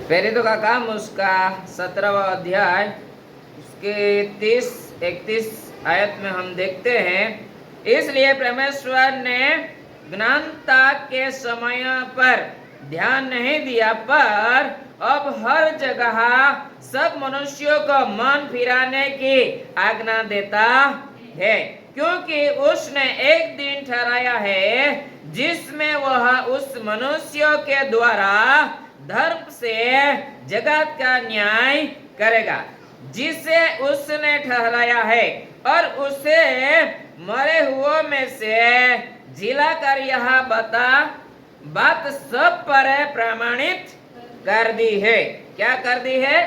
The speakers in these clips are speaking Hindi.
प्रेरितों का काम उसका 17वां अध्याय उसके 30-31 आयत में हम देखते हैं, इसलिए परमेश्वर ने ज्ञानता के समय पर ध्यान नहीं दिया, पर अब हर जगह सब मनुष्यों को मन फिराने की आज्ञा देता है, क्योंकि उसने एक दिन ठहराया है जिसमें वह उस मनुष्यों के द्वारा धर्म से जगत का न्याय करेगा, जिसे उसने ठहराया है, और उसे मरे हुओं में से जिलाकर यह बात सब पर प्रमाणित कर दी है। क्या कर दी है?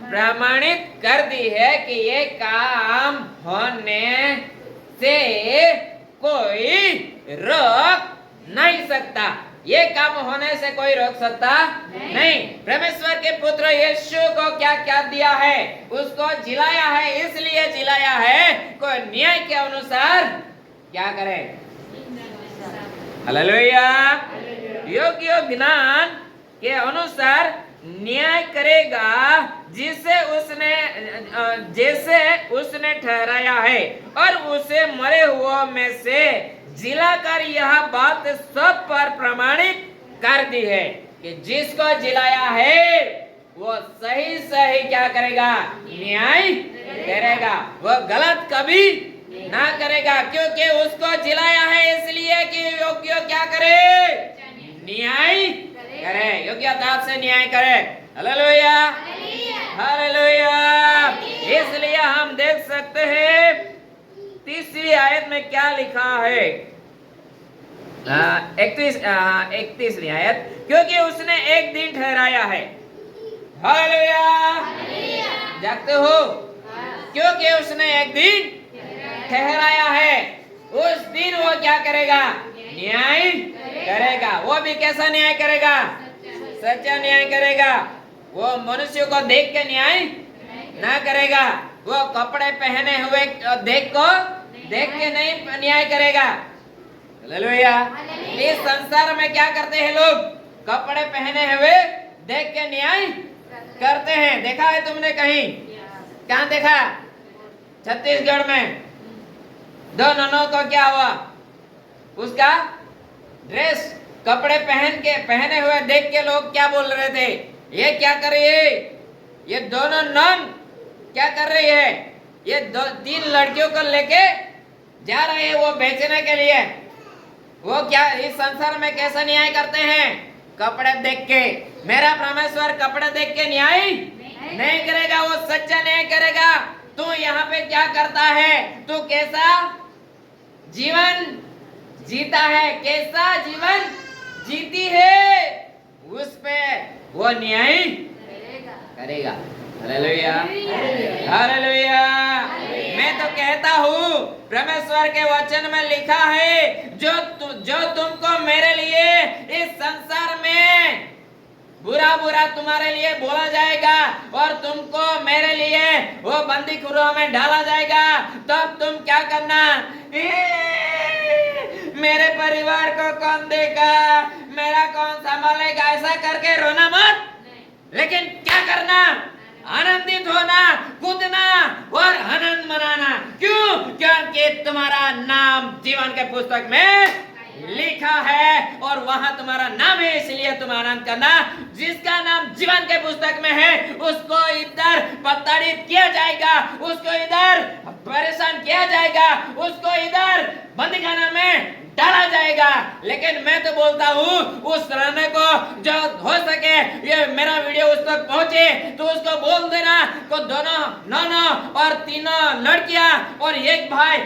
प्रमाणित कर दी है कि ये काम होने से कोई रोक नहीं सकता। ये काम होने से कोई रोक सकता नहीं। परमेश्वर के पुत्र यीशु को क्या क्या दिया है? उसको जिलाया है, इसलिए जिलाया है कोई न्याय के अनुसार क्या करे? हालेलुया। योग्य ज्ञान के अनुसार न्याय करेगा, जैसे उसने ठहराया है, और उसे मरे हुओं में से जिलाकर यह बात सब पर प्रमाणित कर दी है कि जिसको जिलाया है वो सही सही क्या करेगा? न्याय करेगा। वो गलत कभी ना करेगा, क्योंकि उसको जिलाया है, इसलिए कि योग्य क्या करे? न्याय करे, योग्यता से न्याय करे। Hallelujah, hallelujah. इसलिए हम देख सकते हैं 30वीं आयत में क्या लिखा है, 31वीं आयत, क्योंकि उसने एक दिन ठहराया है। हालेलुया, जागते हो? क्योंकि उसने एक दिन ठहराया है, उस दिन वो क्या करेगा? न्याय करेगा। वो भी कैसा न्याय करेगा? सच्चा न्याय करेगा। वो मनुष्य को देख के न्याय ना करेगा, वो कपड़े पहने हुए देख के नहीं न्याय करेगा। हालेलुया। इस संसार में क्या करते हैं लोग? कपड़े पहने हुए देख के न्याय करते हैं। देखा है तुमने कहीं? कहाँ देखा? छत्तीसगढ़ में 2 ननों को क्या हुआ? उसका ड्रेस कपड़े पहने हुए देख के लोग क्या बोल रहे थे? ये क्या कर रही है? ये दोनों नन क्या कर रही है? ये 3 लड़कियों को लेके जा रहे हैं वो बेचने के लिए। वो क्या इस संसार में कैसा न्याय करते हैं? कपड़े देख के। मेरा परमेश्वर कपड़े देख के न्याय नहीं करेगा, वो सच्चा न्याय करेगा। तू यहाँ पे क्या करता है? तू कैसा जीवन जीता है, कैसा जीवन जीती है, उस पे वो न्याय करेगा। Hallelujah, hallelujah. मैं तो कहता हूँ परमेश्वर के वचन में लिखा है, जो तुमको मेरे लिए इस संसार में बुरा तुम्हारे लिए बोला जाएगा, और तुमको मेरे लिए वो बंदी खुरों में डाला जाएगा, तब तुम क्या करना? मेरे परिवार को कौन देगा, मेरा कौन संभालेगा, ऐसा करके रोना मत, लेकिन क्या करना? आनंदित होना, कूदना और आनंद मनाना। क्यों? क्योंकि तुम्हारा नाम जीवन के पुस्तक में लिखा है, और वहां तुम्हारा नाम है, इसलिए तुम आनंद करना। जिसका नाम जीवन के पुस्तक में है उसको इधर प्रताड़ित किया जाएगा, उसको इधर परेशान किया जाएगा, उसको इधर बंदीखाना में डाला जाएगा। लेकिन मैं तो बोलता हूँ उस रहने को जो हो सके ये मेरा वीडियो उस तक पहुंचे तो उसको बोल देना को दोनों नौनों और 3 लड़कियां और एक भाई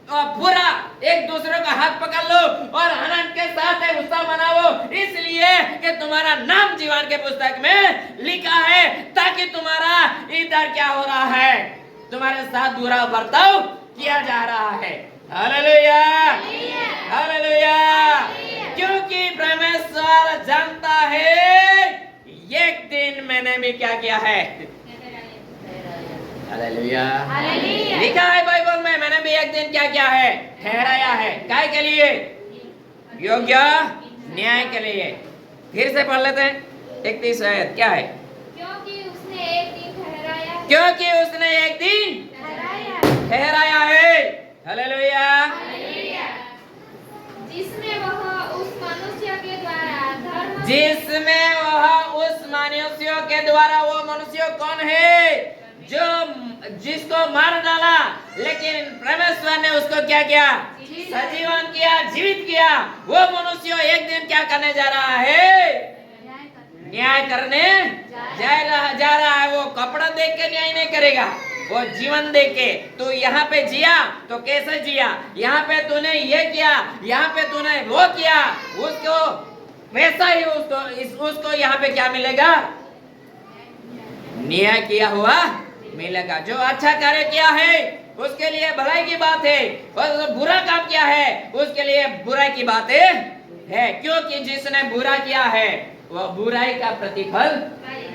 पूरा एक दूसरे का हाथ पकड़ लो और आनंद के साथ उत्सव मनाओ, इसलिए कि तुम्हारा नाम जीवन के पुस्तक में लिखा है, ताकि तुम्हारा इधर क्या हो रहा है? तुम्हारे साथ बुरा बर्ताव किया जा रहा है। Hallelujah, hallelujah. क्योंकि परमेश्वर जानता है एक दिन मैंने भी क्या किया है। हालेलुया, लिखा है बाइबल में, मैंने भी एक दिन क्या किया है? ठहराया है। काय के लिए? योग्य न्याय के लिए। फिर से पढ़ लेते हैं 31 आयत क्या है? क्योंकि उसने एक दिन ठहराया है। क्योंकि उसने एक दिन ठहराया है। हालेलुया। जिसमें वह उस मनुष्य के द्वारा धर्म जिसमें वह उस मनुष्यों के द्वारा, वो मनुष्य कौन है? जो जिसको मार डाला, लेकिन परमेश्वर ने उसको क्या किया? सजीवन किया, जीवित किया। वो मनुष्य एक दिन क्या करने जा रहा है? न्याय करने जा रहा है। वो कपड़ा देख के न्याय नहीं करेगा, वो जीवन दे के। तू यहाँ पे जिया तो कैसे जिया, यहाँ पे तूने ये किया, यहाँ पे तूने वो किया, उसको वैसा ही उसको यहाँ पे क्या मिलेगा? न्याय किया हुआ मिलेगा। जो अच्छा कार्य किया है उसके लिए भलाई की बात है, और जो बुरा काम किया है उसके लिए बुराई की बातें है। क्योंकि जिसने बुरा किया है वह बुराई का प्रतिफल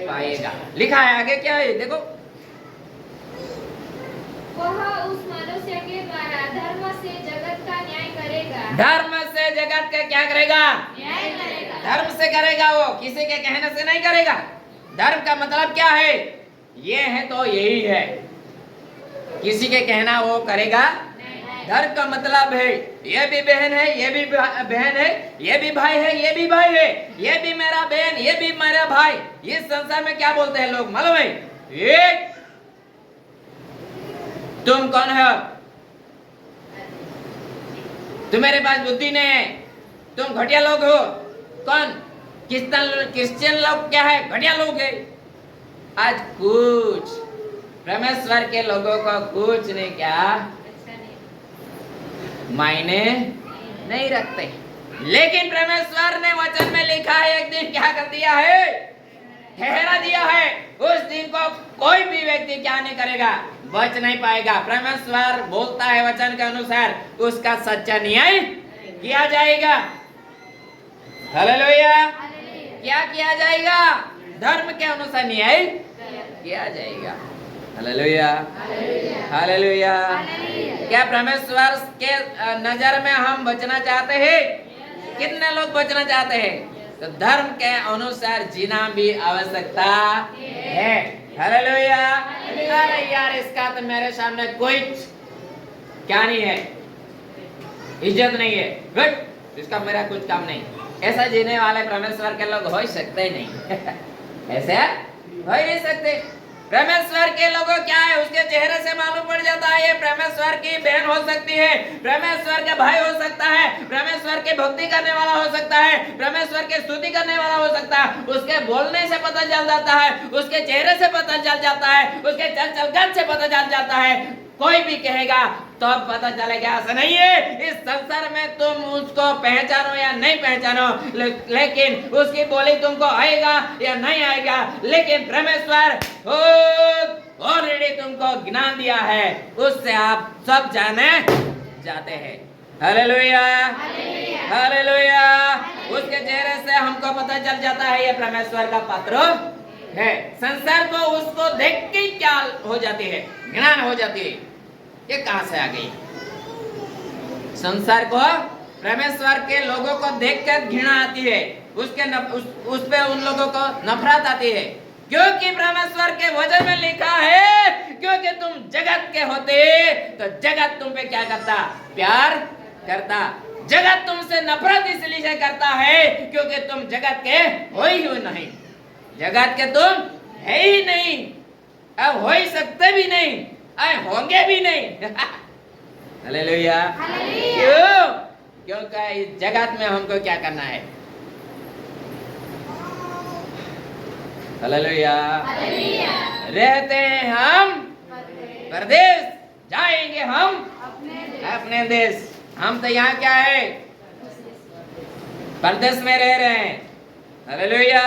पाएगा। लिखा है आगे क्या है देखो। वह उस मनुष्य के द्वारा धर्म से जगत का न्याय करेगा। धर्म से जगत का क्या करेगा? न्याय करेगा। धर्म से करेगा, वो किसी के कहने से नहीं करेगा। धर्म का मतलब क्या है? ये है तो यही है, किसी के कहना वो करेगा। धर्म का मतलब है ये भी बहन है, ये भी बहन है, ये भी भाई है, ये भी भाई है, ये भी मेरा बहन, ये भी मेरा भाई। इस संसार में क्या बोलते हैं लोग मालूम है? एक तुम कौन हो? तुम्हारे पास बुद्धि नहीं है, तुम घटिया लोग हो। कौन? क्रिश्चियन लोग क्या है? घटिया लोग है। आज कुछ परमेश्वर के लोगों को कुछ नहीं क्या मायने नहीं रखते। लेकिन परमेश्वर ने वचन में लिखा है, एक दिन क्या कर दिया है? ठहरा दिया है। उस दिन को कोई भी व्यक्ति क्या नहीं करेगा? बच नहीं पाएगा। परमेश्वर बोलता है वचन के अनुसार उसका सच्चा न्याय किया जाएगा। हालेलुया। क्या किया जाएगा? धर्म के अनुसार न्याय किया जाएगा। Hallelujah, hallelujah. क्या परमेश्वर के नजर में हम बचना चाहते हैं? कितने लोग बचना चाहते हैं? तो धर्म के अनुसार जीना भी आवश्यकता है। हालेलुया। अरे यार, इसका तो मेरे सामने कोई क्या नहीं है, इज्जत नहीं है, गुड, इसका मेरा कुछ काम नहीं। ऐसा जीने वाले परमेश्वर के लोग हो ही सकते नहीं। ऐसे हो ही नहीं सकते। परमेश्वर के लोगों क्या है? उसके चेहरे से मालूम पड़ जाता है ये परमेश्वर की बहन हो सकती है, परमेश्वर का भाई हो सकता है, परमेश्वर के भक्ति करने वाला हो सकता है, परमेश्वर के स्तुति करने वाला हो सकता है। उसके बोलने से पता चल जाता है, उसके चेहरे से पता चल जाता है, उसके चल चलगन से पता चल जाता है। कोई भी कहेगा तो पता चलेगा। ऐसा नहीं है इस संसार में तुम उसको पहचानो या नहीं पहचानो, लेकिन उसकी बोली तुमको आएगा या नहीं आएगा, लेकिन परमेश्वर ऑलरेडी तुमको ज्ञान दिया है, उससे आप सब जाने जाते हैं। Hallelujah, hallelujah. उसके चेहरे से हमको पता चल जाता है ये परमेश्वर का पात्र है। संसार को उसको देख के क्या हो जाती है? ज्ञान हो जाती है। ये कहां से आ गई? संसार को परमेश्वर के लोगों को देखकर घृणा आती है, उस पे उन लोगों को नफरत आती है, क्योंकि परमेश्वर के वचन में लिखा है क्योंकि तुम जगत के होते तो जगत तुम पे क्या करता? प्यार करता। जगत तुमसे नफरत इसलिए करता है क्योंकि तुम जगत के हो ही नहीं। जगत के तुम है ही नहीं, अब हो ही सकते भी नहीं, होंगे भी नहीं। हालेलुया। क्यों? क्योंकि इस जगत में हमको क्या करना है? हालेलुया। रहते हैं हम परदेश, जाएंगे हम अपने देश। हम तो यहाँ क्या है? परदेश में रह रहे हैं। हालेलुया।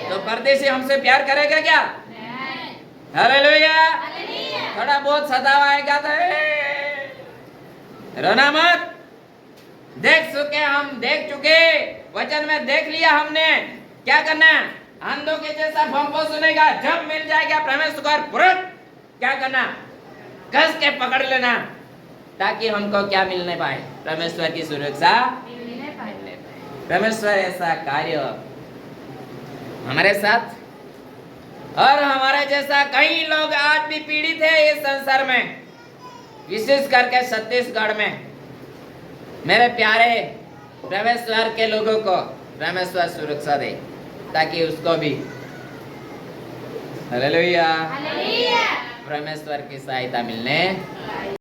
तो परदेशी हमसे प्यार करेगा क्या? हालेलुया। थोड़ा बहुत सतावा आएगा तो रोना मत। हम देख चुके, वचन में देख लिया हमने। क्या करना? अंधों के जैसा भौंको सुनेगा, जब मिल जाएगा परमेश्वर पुरुष क्या करना? कस के पकड़ लेना, ताकि हमको क्या मिलने पाए? परमेश्वर की सुरक्षा मिलने पाए। परमेश्वर ऐसा कार्य हमारे साथ और हमारे जैसा कई लोग आज भी पीड़ित है इस संसार में, विशेष करके छत्तीसगढ़ में। मेरे प्यारे परमेश्वर के लोगों को परमेश्वर सुरक्षा दे, ताकि उसको भी हालेलुया हालेलुया परमेश्वर की सहायता मिलने